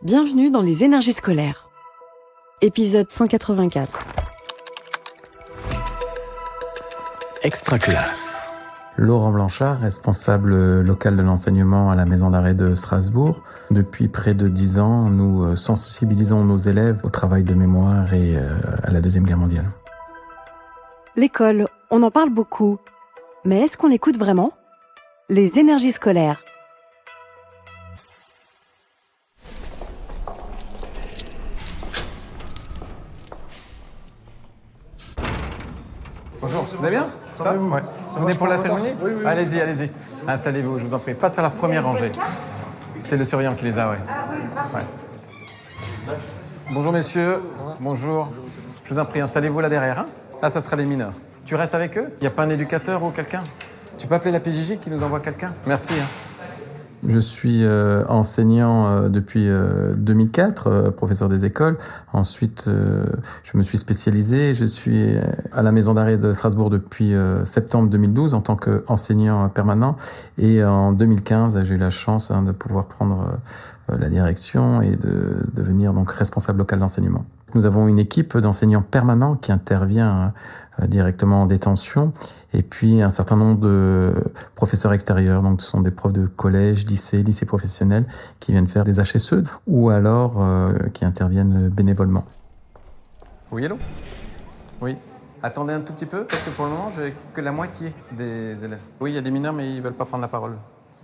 Bienvenue dans les énergies scolaires. Épisode 184. Extraclasse. Laurent Blanchard, responsable local de l'enseignement à la maison d'arrêt de Strasbourg. Depuis près de 10 ans, nous sensibilisons nos élèves au travail de mémoire et à la Deuxième Guerre mondiale. L'école, on en parle beaucoup. Mais est-ce qu'on l'écoute vraiment ? Les énergies scolaires. Bonjour, vous allez bien ? Ça va, vous ? Ouais. Vous venez pour la cérémonie ? Oui. Allez-y. Installez-vous, je vous en prie. Pas sur la première rangée. C'est le surveillant qui les a, ouais. Bonjour messieurs, bonjour. Je vous en prie, installez-vous là derrière. Hein. Là, ça sera les mineurs. Tu restes avec eux ? Il n'y a pas un éducateur ou quelqu'un ? Tu peux appeler la PJJ qui nous envoie quelqu'un ? Merci. Je suis enseignant depuis 2004, professeur des écoles. Ensuite, je me suis spécialisé. Je suis à la maison d'arrêt de Strasbourg depuis septembre 2012 en tant qu'enseignant permanent. Et en 2015, j'ai eu la chance de pouvoir prendre la direction et de devenir donc responsable local d'enseignement. Nous avons une équipe d'enseignants permanents qui intervient directement en détention et puis un certain nombre de professeurs extérieurs. Donc ce sont des profs de collège, lycée professionnels qui viennent faire des HSE ou alors qui interviennent bénévolement. Oui, allô ? Oui. Attendez un tout petit peu parce que pour le moment, j'ai que la moitié des élèves. Oui, il y a des mineurs mais ils ne veulent pas prendre la parole.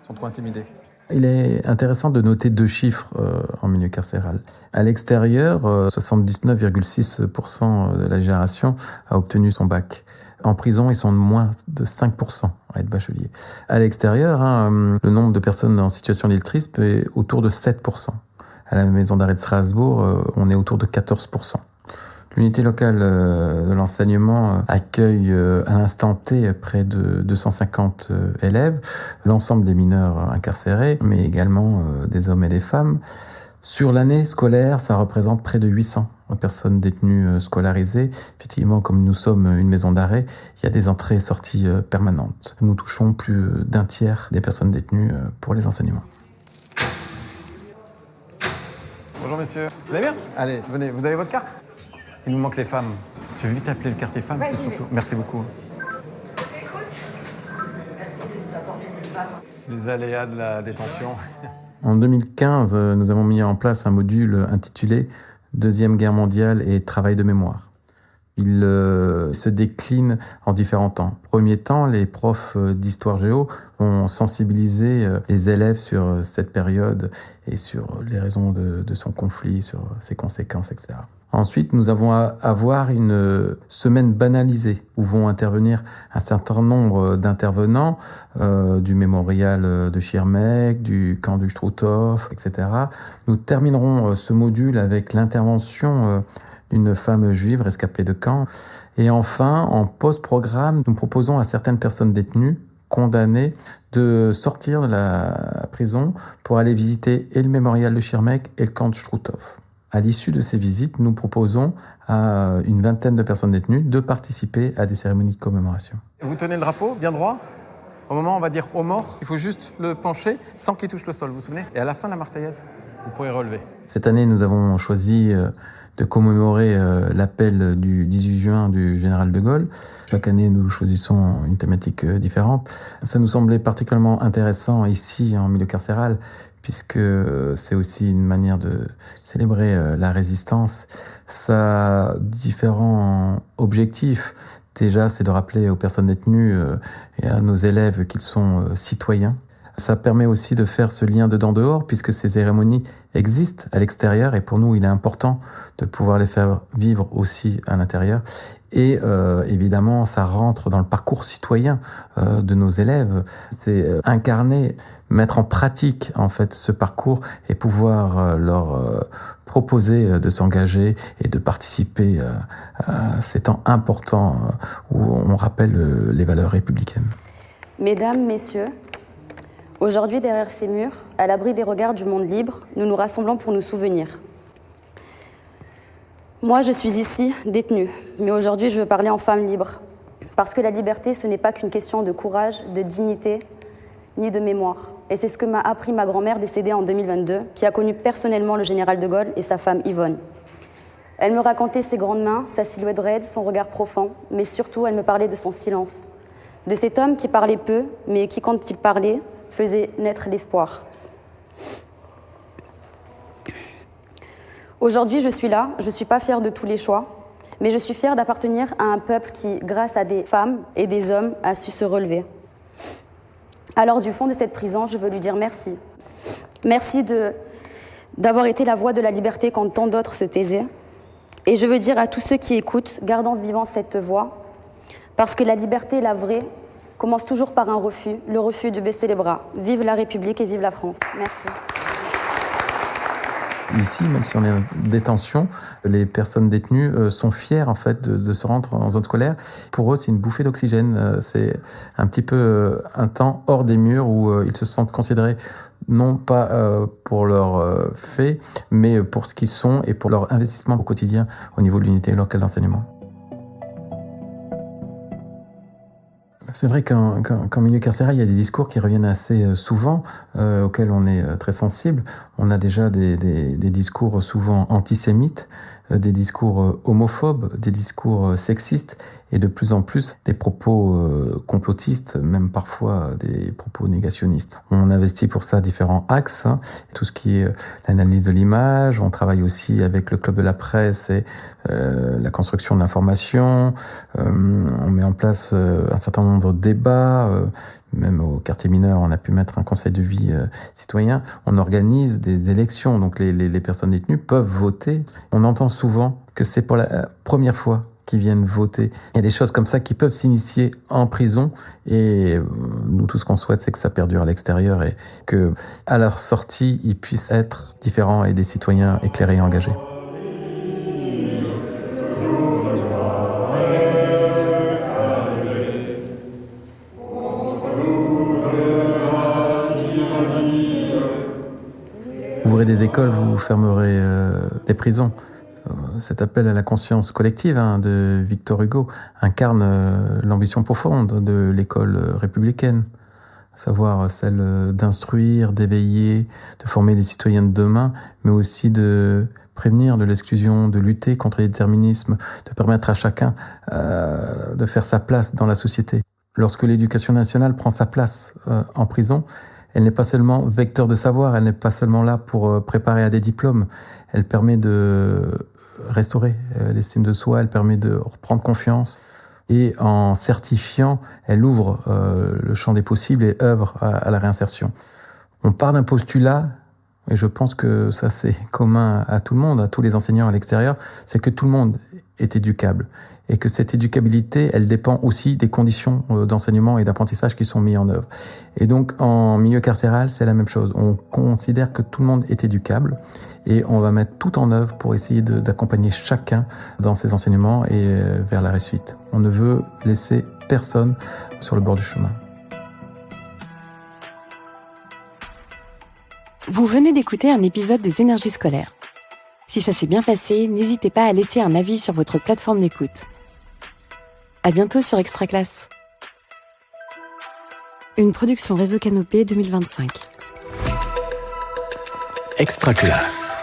Ils sont trop intimidés. Il est intéressant de noter deux chiffres en milieu carcéral. À l'extérieur, 79,6% de la génération a obtenu son bac. En prison, ils sont de moins de 5% à être bacheliers. À l'extérieur, le nombre de personnes en situation d'illettrisme est autour de 7%. À la maison d'arrêt de Strasbourg, on est autour de 14%. L'unité locale de l'enseignement accueille à l'instant T près de 250 élèves, l'ensemble des mineurs incarcérés, mais également des hommes et des femmes. Sur l'année scolaire, ça représente près de 800 personnes détenues scolarisées. Effectivement, comme nous sommes une maison d'arrêt, il y a des entrées et sorties permanentes. Nous touchons plus d'un tiers des personnes détenues pour les enseignements. Bonjour messieurs. Vous allez bien ? Allez, venez, vous avez votre carte ? Il nous manque les femmes. Tu veux vite appeler le quartier femmes, c'est surtout. Merci beaucoup. Merci de nous apporter des femmes. Les aléas de la détention. En 2015, nous avons mis en place un module intitulé « Deuxième Guerre mondiale et travail de mémoire ». Il se décline en différents temps. Premier temps, les profs d'histoire géo ont sensibilisé les élèves sur cette période et sur les raisons de son conflit, sur ses conséquences, etc. Ensuite, nous avons à avoir une semaine banalisée où vont intervenir un certain nombre d'intervenants du mémorial de Schirmeck, du camp du Struthof, etc. Nous terminerons ce module avec l'intervention d'une femme juive rescapée de camp. Et enfin, en post-programme, nous proposons à certaines personnes détenues, condamnées, de sortir de la prison pour aller visiter et le mémorial de Schirmeck et le camp de Struthof. À l'issue de ces visites, nous proposons à une vingtaine de personnes détenues de participer à des cérémonies de commémoration. Vous tenez le drapeau bien droit. Au moment, on va dire aux morts. Il faut juste le pencher sans qu'il touche le sol, vous vous souvenez ? Et à la fin de la Marseillaise, vous pourrez relever. Cette année, nous avons choisi de commémorer l'appel du 18 juin du général de Gaulle. Chaque année, nous choisissons une thématique différente. Ça nous semblait particulièrement intéressant ici, en milieu carcéral, puisque c'est aussi une manière de célébrer la résistance. Ça a différents objectifs. Déjà, c'est de rappeler aux personnes détenues et à nos élèves qu'ils sont citoyens. Ça permet aussi de faire ce lien dedans-dehors, puisque ces cérémonies existent à l'extérieur, et pour nous, il est important de pouvoir les faire vivre aussi à l'intérieur. Et évidemment, ça rentre dans le parcours citoyen de nos élèves. C'est incarner, mettre en pratique en fait ce parcours et pouvoir leur proposer de s'engager et de participer à ces temps importants où on rappelle les valeurs républicaines. Mesdames, messieurs, aujourd'hui, derrière ces murs, à l'abri des regards du monde libre, nous nous rassemblons pour nous souvenir. Moi, je suis ici, détenue, mais aujourd'hui, je veux parler en femme libre. Parce que la liberté, ce n'est pas qu'une question de courage, de dignité, ni de mémoire. Et c'est ce que m'a appris ma grand-mère décédée en 2022, qui a connu personnellement le général de Gaulle et sa femme Yvonne. Elle me racontait ses grandes mains, sa silhouette raide, son regard profond, mais surtout elle me parlait de son silence, de cet homme qui parlait peu, mais qui, quand il parlait, faisait naître l'espoir. Aujourd'hui, je suis là, je ne suis pas fière de tous les choix, mais je suis fière d'appartenir à un peuple qui, grâce à des femmes et des hommes, a su se relever. Alors, du fond de cette prison, je veux lui dire merci. Merci d'avoir été la voix de la liberté quand tant d'autres se taisaient. Et je veux dire à tous ceux qui écoutent, gardons vivant cette voix, parce que la liberté, la vraie, commence toujours par un refus, le refus de baisser les bras. Vive la République et vive la France. Merci. Ici, même si on est en détention, les personnes détenues sont fières en fait de se rendre en zone scolaire. Pour eux, c'est une bouffée d'oxygène. C'est un petit peu un temps hors des murs où ils se sentent considérés non pas pour leurs faits, mais pour ce qu'ils sont et pour leur investissement au quotidien au niveau de l'unité locale d'enseignement. C'est vrai qu'en milieu carcéral, il y a des discours qui reviennent assez souvent, auxquels on est très sensible. On a déjà des discours souvent antisémites, des discours homophobes, des discours sexistes et de plus en plus des propos complotistes, même parfois des propos négationnistes. On investit pour ça différents axes, hein, tout ce qui est l'analyse de l'image, on travaille aussi avec le Club de la presse et la construction de l'information, on met en place un certain nombre de débats, même au quartier mineur, on a pu mettre un conseil de vie citoyen. On organise des élections, donc les personnes détenues peuvent voter. On entend souvent que c'est pour la première fois qu'ils viennent voter. Il y a des choses comme ça qui peuvent s'initier en prison et nous, tout ce qu'on souhaite, c'est que ça perdure à l'extérieur et que, à leur sortie, ils puissent être différents et des citoyens éclairés et engagés. Ouvrez des écoles, vous fermerez des prisons. Cet appel à la conscience collective de Victor Hugo incarne l'ambition profonde de l'école républicaine, à savoir celle d'instruire, d'éveiller, de former les citoyens de demain, mais aussi de prévenir de l'exclusion, de lutter contre les déterminismes, de permettre à chacun de faire sa place dans la société. Lorsque l'éducation nationale prend sa place en prison, elle n'est pas seulement vecteur de savoir, elle n'est pas seulement là pour préparer à des diplômes, elle permet de restaurer l'estime de soi, elle permet de reprendre confiance et en certifiant, elle ouvre le champ des possibles et œuvre à la réinsertion. On part d'un postulat, et je pense que ça c'est commun à tout le monde, à tous les enseignants à l'extérieur, c'est que tout le monde est éducable et que cette éducabilité, elle dépend aussi des conditions d'enseignement et d'apprentissage qui sont mises en œuvre. Et donc, en milieu carcéral, c'est la même chose. On considère que tout le monde est éducable et on va mettre tout en œuvre pour essayer d'accompagner chacun dans ses enseignements et vers la réussite. On ne veut laisser personne sur le bord du chemin. Vous venez d'écouter un épisode des Énergies scolaires. Si ça s'est bien passé, n'hésitez pas à laisser un avis sur votre plateforme d'écoute. À bientôt sur Extra Classe. Une production Réseau Canopé 2025. Extra Classe.